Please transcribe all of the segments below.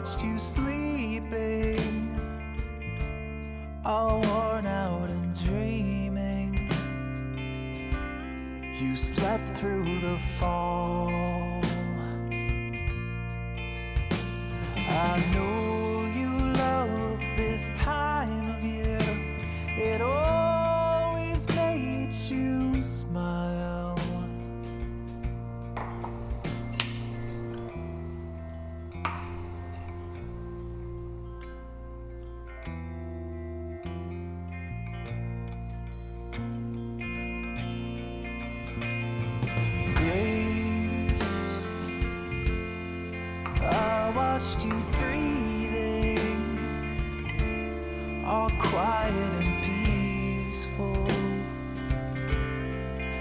watched you sleeping, all worn out and dreaming. You slept through the fall. I know you love this time of year. It always made you smile. I watched you breathing, all quiet and peaceful,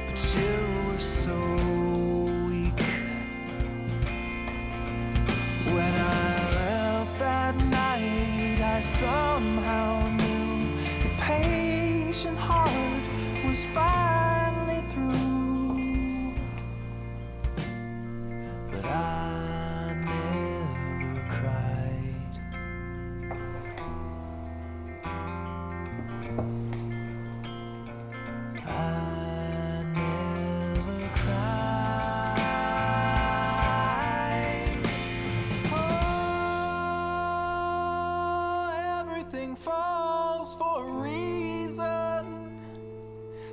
but you were so weak. When I left that night, I somehow knew your patient heart was finally through, but I falls for a reason.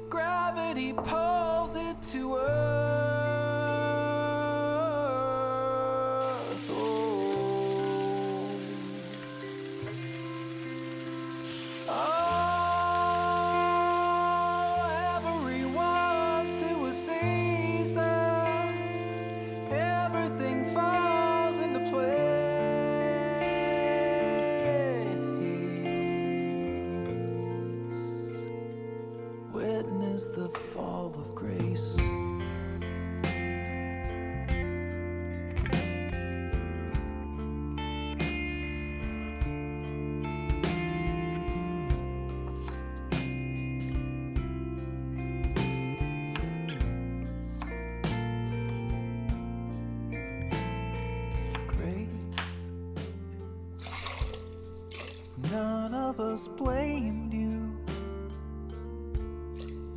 Gravity pulls it to earth. Everyone to a season. Everything falls into place. Witness the fall of grace. Grace. None of us blamed you.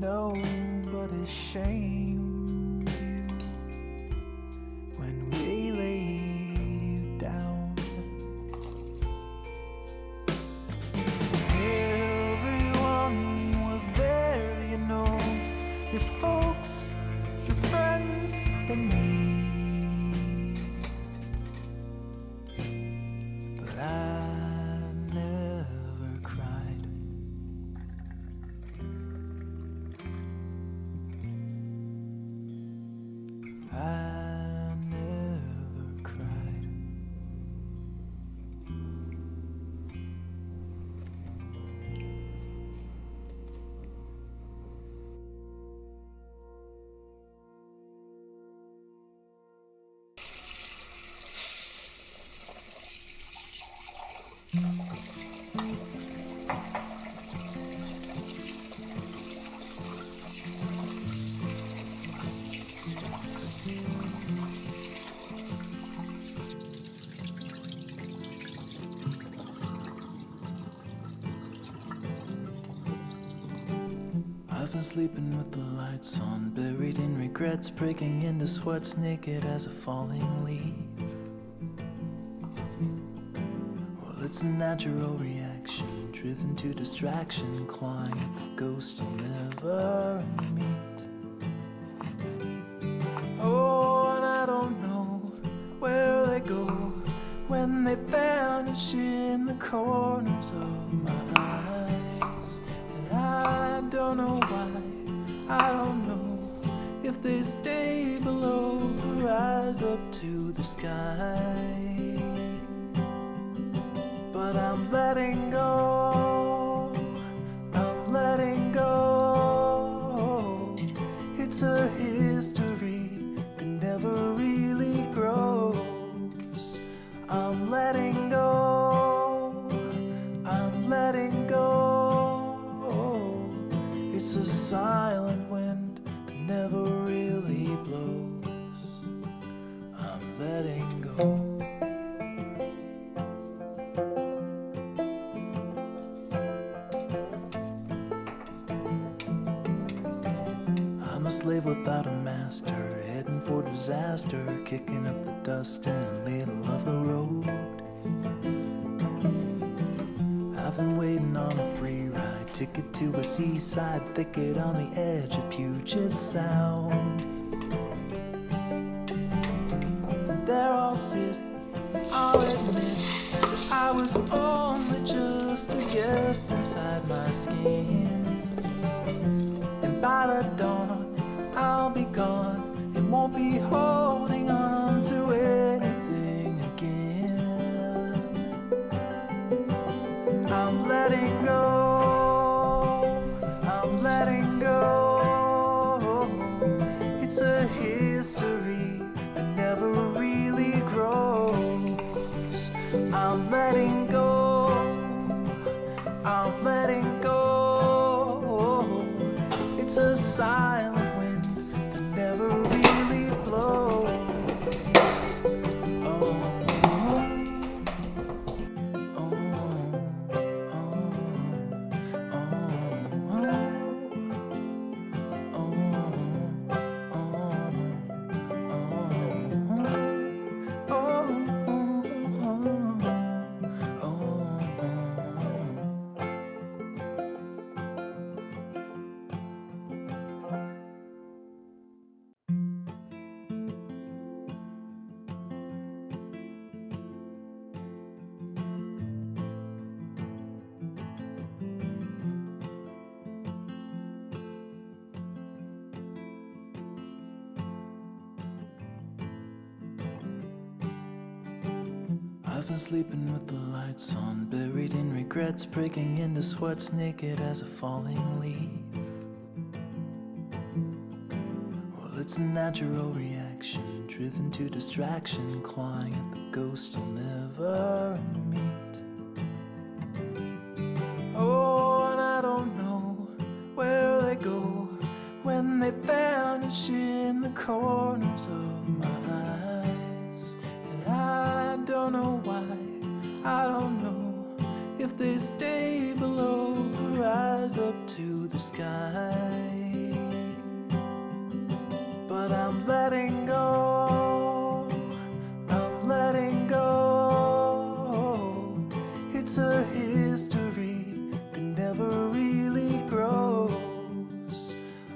Nobody shamed you when we laid you down. Everyone was there, you know, your folks, your friends, and me. But I never cried. I never cried. I've been sleeping with the lights on, buried in regrets, breaking into sweats, naked as a falling leaf. Well, it's a natural reaction, driven to distraction, clawing at ghosts I'll never meet. Oh, and I don't know where they go when they vanish in the corners of my eyes. And I don't know why, I don't know if they stay below or rise up to the sky. But I'm letting go, I'm letting go. It's a history that never really grows. I'm letting go, I'm letting go. It's a silent wind that never really blows. I'm letting go. slave without a master, heading for disaster, kicking up the dust in the middle of the road. I've been waiting on a free ride, ticket to a seaside thicket on the edge of Puget Sound. There I'll sit, I'll admit that I was only just a guest inside my skin. And by the dawn, I'll be gone and won't be holding on to anything again. I'm letting go, I'm letting go. It's a history that never really grows. I'm letting go, I'm letting go. It's a silent wind that never really blows. Oh, oh, oh, I've been sleeping with the lights on, buried in regrets, breaking into sweats, naked as a falling leaf. Well, it's a natural reaction, driven to distraction, clawing at the ghosts I'll never meet. Oh, and I don't know where they go when they vanish in the corners of my eyes. And I don't know why, I don't know if they stay below or rise up to the sky. But I'm letting go, I'm letting go. It's a history that never really grows.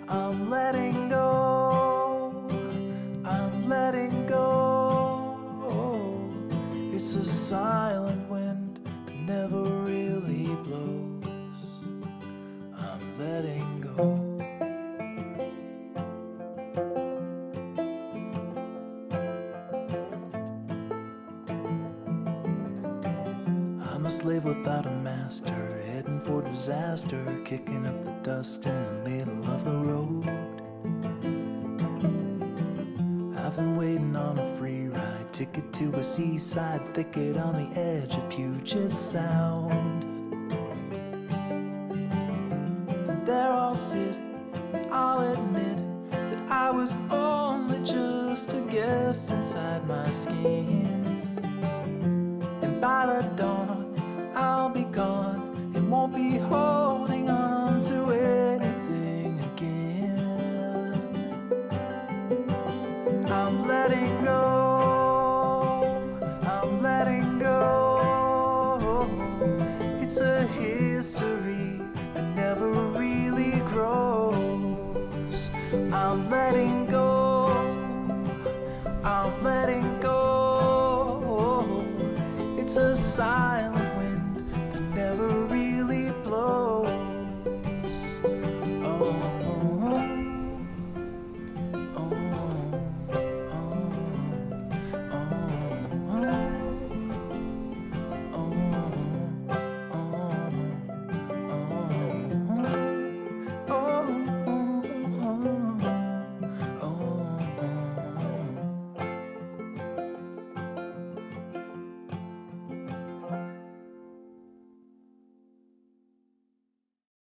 I'm letting go, I'm letting go. It's a silent wind that never really blows. I'm letting go. I'm a slave without a master, heading for disaster, kicking up the dust in the middle of the road. I've been waiting on a free ride, ticket to a seaside thicket on the edge of Puget Sound. And there I'll sit, and I'll admit that I was only just a guest inside my skin. And by the dawn, I'll be gone and won't be holding on to anything again. I'm letting go, I'm letting go. It's a history that never really grows. I'm letting go, I'm letting go. It's a silent